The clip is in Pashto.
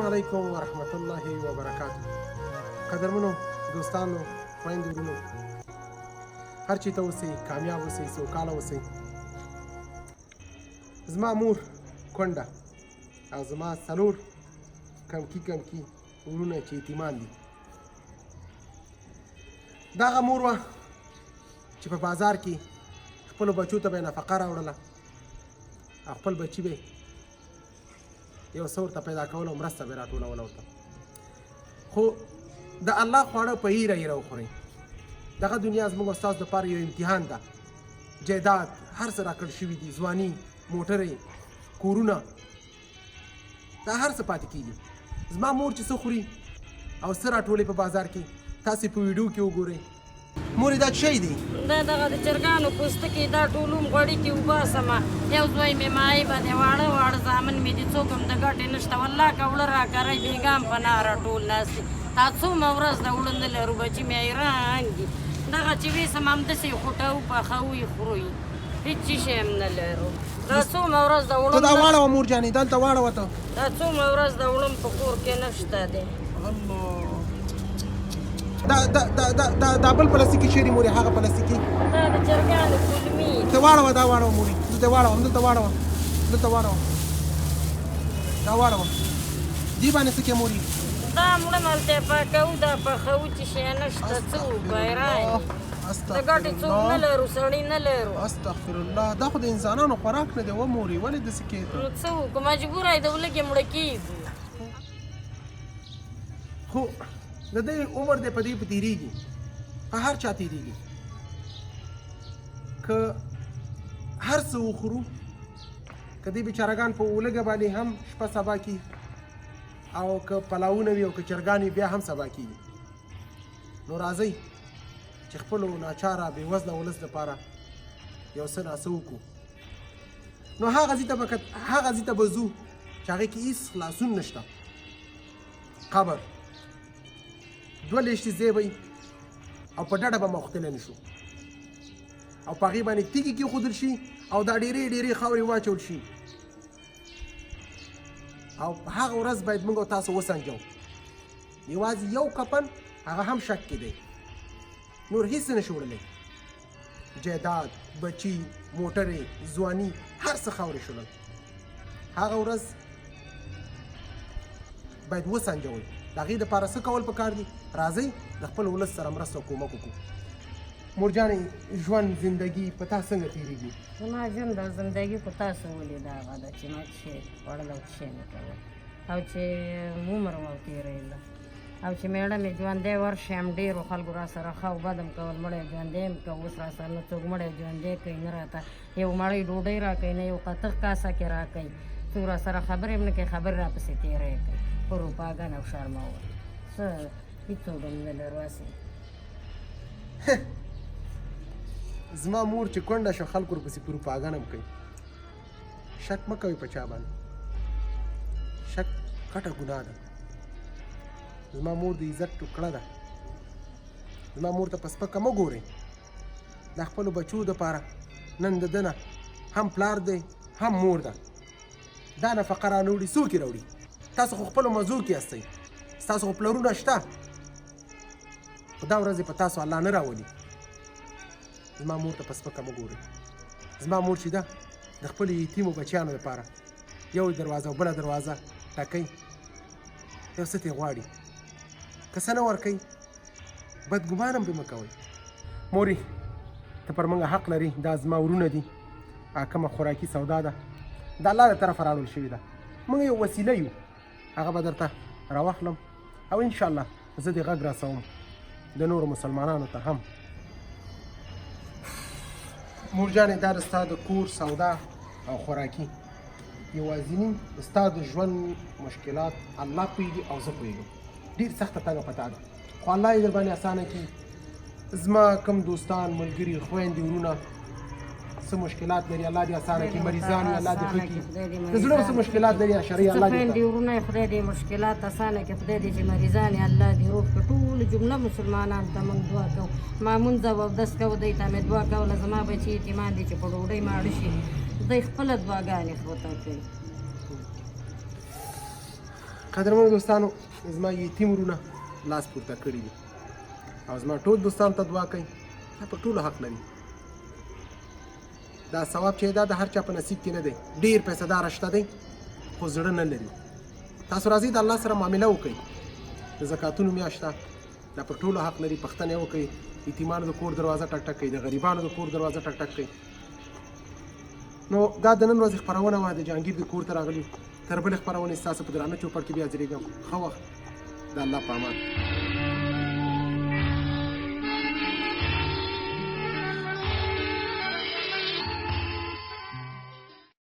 علیکم ورحمت الله وبرکاته. قدرمنو دوستانو، خویندو ورونو، هر چېرته اوسئ کامیاب اوسئ، سوکاله اوسئ. زما مور کونډه او زما څلور کمکي ورونه چې یتیمان دي. دغه مور وه چې په بازار کې خپلو بچو ته به یې نفقه راوړله او خپل بچي به یو څه ورته پیدا کول او مرسته به یې راټولوله ورته. خو د الله خواړه په ایره وخورئ. دغه دنیا زموږ او ستاسو دپاره یو امتحان ده. جایداد هر څه راکړل شوي دي، ځواني، موټرې، کورونه، دا هر څه پاتې کېږي. زما مور چې څه خوري او څه راټولوي په بازار کې، تاسې په ویډیو کې وګورئ. مورې دا څه شی دی؟ دا دغه د چرګانو پوستکي، دا ټولوم غوړي کې وباسمه. یو زوی مې مایبه دی، واړه زامن مې دي، څوک هم د ګټې نشته. والله که وړه راکرئ بېګام په نه راټول ناست دي. تا څومره ورځ د وړه نه لرو، بچي مې حیران دي. دغه چې ویسم همداسې یې خوټوو، پخوو یې خورو یې، هېڅ شی هم نه لرو. دا څومره ورځ د وړم، ته دا واړوه مور جانې، دلته واړوه ته. دا څومره ورځ د وړم په کور کې نشته دی. الله، دا بل پلاستیکي شی دی مورې، هغه پلاستیکي دا د چرګانو کولمې. ته واړوه، دا واړوه مورې، دلته واړوه، دلته واړوه، دا واړوه. دې باندې څه کې مورې؟ دا مړه مالته پاکوو، دا پخوو چې شی نشته. څه وکړو، حیران د ګټې څوک نه لرو، سړي نه لرو. استغفرالله، دا خو د انسانانو خوراک نه دی و مورې، ولې داسې کېږي؟ نو څه وکړو، مجبوره یې د ولږې مړه کېږو. خو د دې عمر دی په دې په تېرېږي، په هر چا تېرېږي. که هر څه وخورو، که دې بېچارهګان په ولږه باندې هم شپه سبا کېږي، او که پلاونه وي او که چرګان وي بیا هم سبا کېږي. نو راځئ چې خپلو ناچاره بېوزله ولس دپاره یو څه ناڅه وکړو. نو هغه ځای ته به ځو چې هغې کې هېڅ خلاصون نشته. قبر 2 لېشتې ځای به او په ډډه به موښتلی نه شو، او په هغې باندې تیږې کېښودل شي او دا ډېرې خاورې واچول شي، او په هغه ورځ باید موږ او تاسو وسنجو. یوازې یو کفن، هغه هم شک کې دی، نور هېڅ نه شي وړلی. جایداد، بچي، موټرې، ځواني، هر څه خاورې شولل. هغه ورځ باید وسنجوئ. د هغې دپاره څه کول پکار دي؟ راځئ د خپل ولس سره مرسته او کومک وکړو. مور جانې، ژوند زندګي په تا څنګه تېرېږي؟ زما ژوند او زندګي خو تاسو ولیده، هغه ده چې ما څه شی خوړل او څه شی نه کول، او چې عمر مو تېرېده، او چې مېړه مې ژوندی ورشي هم ډېرو خلکو را سره ښه او بد هم کول. مړی ژوندی هم که اوس را سره نه څوک مړی ژوندی کوي، نه راته یو مړی ډوډۍ راکوي، نه یو قطغ کاسه کې راکوي. څوک را سره خبرې هم نه کوي، خبرې راپسې تېری کوي په روپاګان او شرمول. څه هېڅوک هم نه لرو. هسې زما مور چې کونډه شو، خلکو ورپسې په روپاګان هم کوي. شک مه کوئ په چا باندې، شک کټه ګناه ده. زما مور د عزت ټوکړه ده. زما مور ته په سپکه مه ګورئ. د خپلو بچو دپاره نن د ده نه هم پلار دی هم مور ده. دا نفقه رانه وړي، څوک یې راوړي؟ تاسو خو خپلو مزو کې هستئ، ستاسو خو پلرونه شته، خو دا ورځې په تاسو الله نه راولي. زما مور ته په سپکه مه ګورئ. زما مور چې ده د خپلو یتیمو بچیانو دپاره یو دروازه او بله دروازه ټکئ، یو څه ترې غواړي، که څه نه ورکوئ بدګمان هم پرې مه کوئ. مورې، ته پر موږ حق لري. دا زما ورونه دي، کومه خوراکي سودا ده د الله له طرفه راوړل شوې ده. موږ یو وسیله یو، هغه به درته راواخلم او انشاءالله زه دې غږ رسوم د نورو مسلمانانو ته هم. مور جانې، دا د ستا د کور سودا او خوراکي یوازینی ستا د ژوند مشکلات الله پوهېږي او زه پوهېږم. ډېر سخته تنګه پتا ده، خو الله یې در باندې اسانه کړي. زما کوم دوستان، ملګري، خویندې، ورونه څه مشکلات لري، الله دې اسانه کړي. مریضان یې الله دې ښه کړي. د زړه څه مشکلات لري شرعي الله دې خویندې ورونه یې خدای دې مشکلات اسانه کړي. خدای دې چې مریضان یې الله دې روغ کړي. ټولو جمله مسلمانانو ته موږ دعا کوو. مامونځ او اودس کوو، دوی ته مې دعا کوله. زما بچي یتیمان دي چې په ډوډۍ ماړه شي، دوی خپله دعاګانې ورته کوي. قدرمنو دوستانو زما یتیم ورونه لاس پورته کړي دي او زما ټول دوستانو ته دعا کوي دا په ټولو حق لري دا ثواب چې دا د هر چا په نصیب کې نه دی ډېر پیسهداره شته دی خو زړه نه لري تاسو راځئ د الله سره معامله وکړئ د زکاتونو میاشت ده دا پر ټولو حق لري پښتنې وکړئ یتیمانو د کور دروازه ټک ټک کوي د غریبانو د کور دروازه ټک ټک کوي نو دا د نن ورځې خپرونه وه د جهانګیر د کور ته راغلي تر بلې خپرونې ستاسو په درانه چوپړ کې بیا حاضرېږم ښه وخت د الله په امان